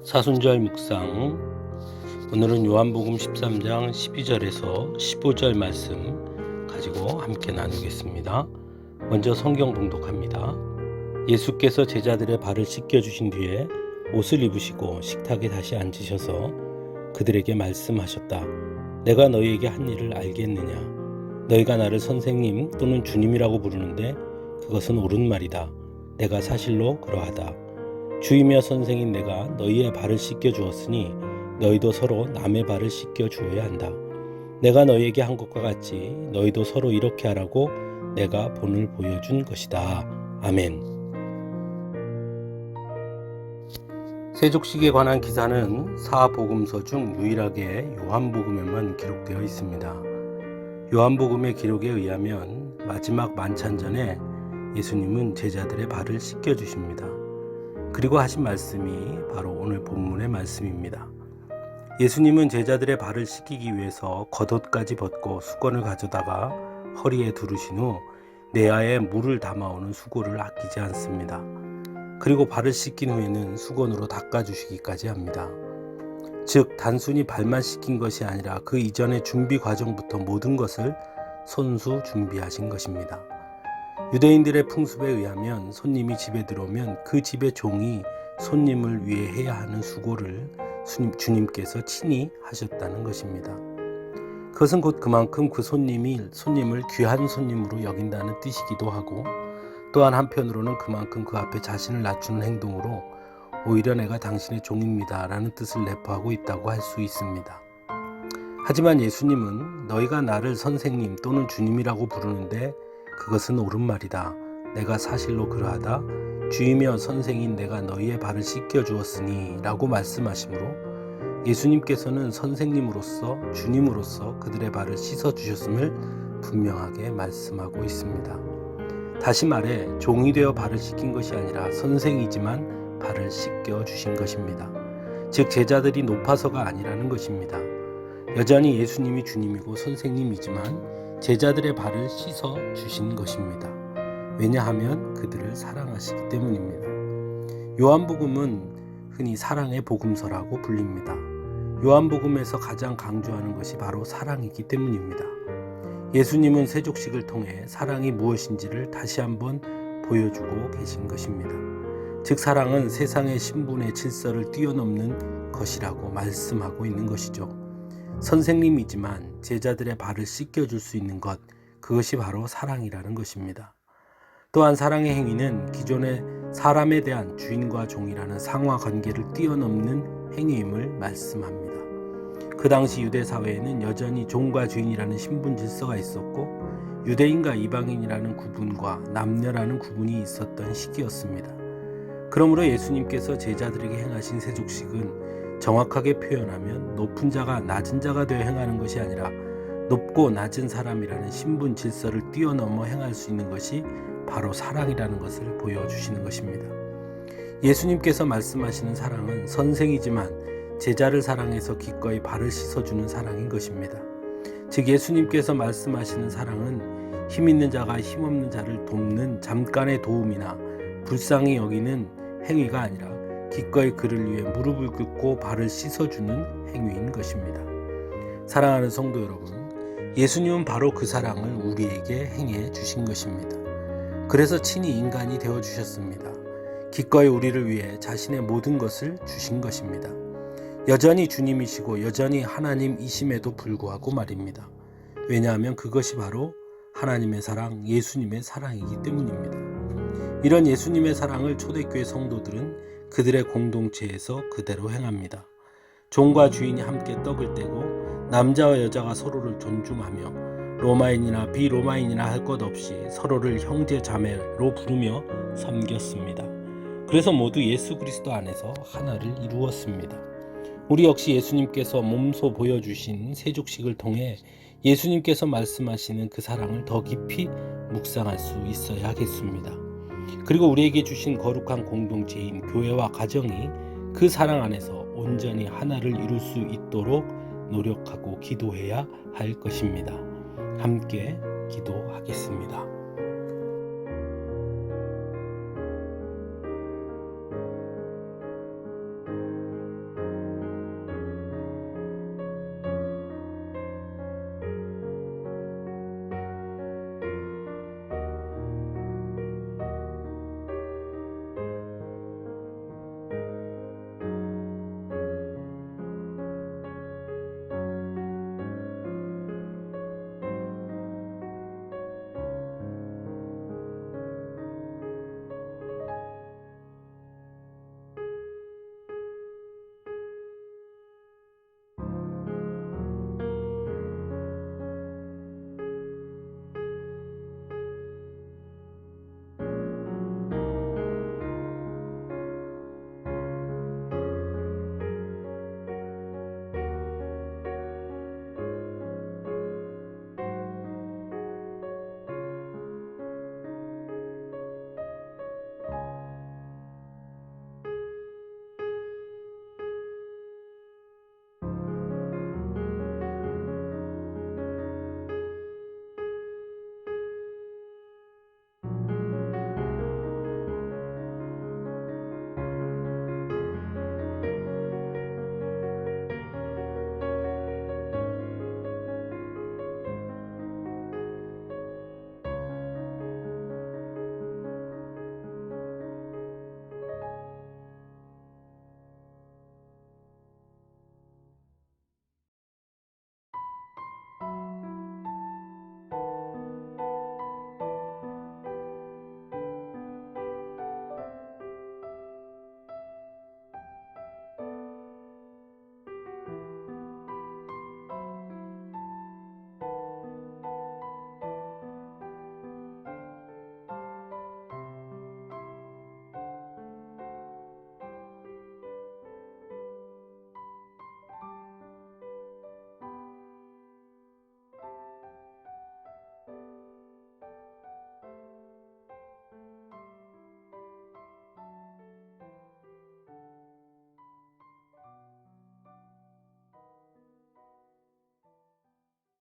사순절 묵상. 오늘은 요한복음 13장 12절에서 15절 말씀 가지고 함께 나누겠습니다. 먼저 성경 봉독합니다. 예수께서 제자들의 발을 씻겨주신 뒤에 옷을 입으시고 식탁에 다시 앉으셔서 그들에게 말씀하셨다. 내가 너희에게 한 일을 알겠느냐? 너희가 나를 선생님 또는 주님이라고 부르는데 그것은 옳은 말이다. 내가 사실로 그러하다. 주이며 선생인 내가 너희의 발을 씻겨 주었으니 너희도 서로 남의 발을 씻겨 주어야 한다. 내가 너희에게 한 것과 같이 너희도 서로 이렇게 하라고 내가 본을 보여준 것이다. 아멘. 세족식에 관한 기사는 사복음서 중 유일하게 요한복음에만 기록되어 있습니다. 요한복음의 기록에 의하면 마지막 만찬 전에 예수님은 제자들의 발을 씻겨 주십니다. 그리고 하신 말씀이 바로 오늘 본문의 말씀입니다. 예수님은 제자들의 발을 씻기기 위해서 겉옷까지 벗고 수건을 가져다가 허리에 두르신 후 내야에 물을 담아오는 수고를 아끼지 않습니다. 그리고 발을 씻긴 후에는 수건으로 닦아주시기까지 합니다. 즉 단순히 발만 씻긴 것이 아니라 그 이전의 준비 과정부터 모든 것을 손수 준비하신 것입니다. 유대인들의 풍습에 의하면 손님이 집에 들어오면 그 집의 종이 손님을 위해 해야 하는 수고를 주님께서 친히 하셨다는 것입니다. 그것은 곧 그만큼 그 손님을 귀한 손님으로 여긴다는 뜻이기도 하고, 또한 한편으로는 그만큼 그 앞에 자신을 낮추는 행동으로 오히려 내가 당신의 종입니다 라는 뜻을 내포하고 있다고 할 수 있습니다. 하지만 예수님은 너희가 나를 선생님 또는 주님이라고 부르는데 그것은 옳은 말이다. 내가 사실로 그러하다. 주이며 선생인 내가 너희의 발을 씻겨 주었으니 라고 말씀하시므로 예수님께서는 선생님으로서 주님으로서 그들의 발을 씻어 주셨음을 분명하게 말씀하고 있습니다. 다시 말해 종이 되어 발을 씻긴 것이 아니라 선생이지만 발을 씻겨 주신 것입니다. 즉 제자들이 높아서가 아니라는 것입니다. 여전히 예수님이 주님이고 선생님이지만 제자들의 발을 씻어 주신 것입니다. 왜냐하면 그들을 사랑하시기 때문입니다. 요한복음은 흔히 사랑의 복음서라고 불립니다. 요한복음에서 가장 강조하는 것이 바로 사랑이기 때문입니다. 예수님은 세족식을 통해 사랑이 무엇인지를 다시 한번 보여주고 계신 것입니다. 즉 사랑은 세상의 신분의 질서를 뛰어넘는 것이라고 말씀하고 있는 것이죠. 선생님이지만 제자들의 발을 씻겨줄 수 있는 것, 그것이 바로 사랑이라는 것입니다. 또한 사랑의 행위는 기존의 사람에 대한 주인과 종이라는 상하 관계를 뛰어넘는 행위임을 말씀합니다. 그 당시 유대 사회에는 여전히 종과 주인이라는 신분 질서가 있었고 유대인과 이방인이라는 구분과 남녀라는 구분이 있었던 시기였습니다. 그러므로 예수님께서 제자들에게 행하신 세족식은 정확하게 표현하면 높은 자가 낮은 자가 되어 행하는 것이 아니라 높고 낮은 사람이라는 신분 질서를 뛰어넘어 행할 수 있는 것이 바로 사랑이라는 것을 보여주시는 것입니다. 예수님께서 말씀하시는 사랑은 선생이지만 제자를 사랑해서 기꺼이 발을 씻어주는 사랑인 것입니다. 즉 예수님께서 말씀하시는 사랑은 힘 있는 자가 힘없는 자를 돕는 잠깐의 도움이나 불쌍히 여기는 행위가 아니라 기꺼이 그를 위해 무릎을 꿇고 발을 씻어주는 행위인 것입니다. 사랑하는 성도 여러분, 예수님은 바로 그 사랑을 우리에게 행해 주신 것입니다. 그래서 친히 인간이 되어 주셨습니다. 기꺼이 우리를 위해 자신의 모든 것을 주신 것입니다. 여전히 주님이시고 여전히 하나님이심에도 불구하고 말입니다. 왜냐하면 그것이 바로 하나님의 사랑, 예수님의 사랑이기 때문입니다. 이런 예수님의 사랑을 초대교회 성도들은 그들의 공동체에서 그대로 행합니다. 종과 주인이 함께 떡을 떼고 남자와 여자가 서로를 존중하며 로마인이나 비로마인이나 할 것 없이 서로를 형제 자매로 부르며 섬겼습니다. 그래서 모두 예수 그리스도 안에서 하나를 이루었습니다. 우리 역시 예수님께서 몸소 보여주신 세족식을 통해 예수님께서 말씀하시는 그 사랑을 더 깊이 묵상할 수 있어야겠습니다. 그리고 우리에게 주신 거룩한 공동체인 교회와 가정이 그 사랑 안에서 온전히 하나를 이룰 수 있도록 노력하고 기도해야 할 것입니다. 함께 기도하겠습니다.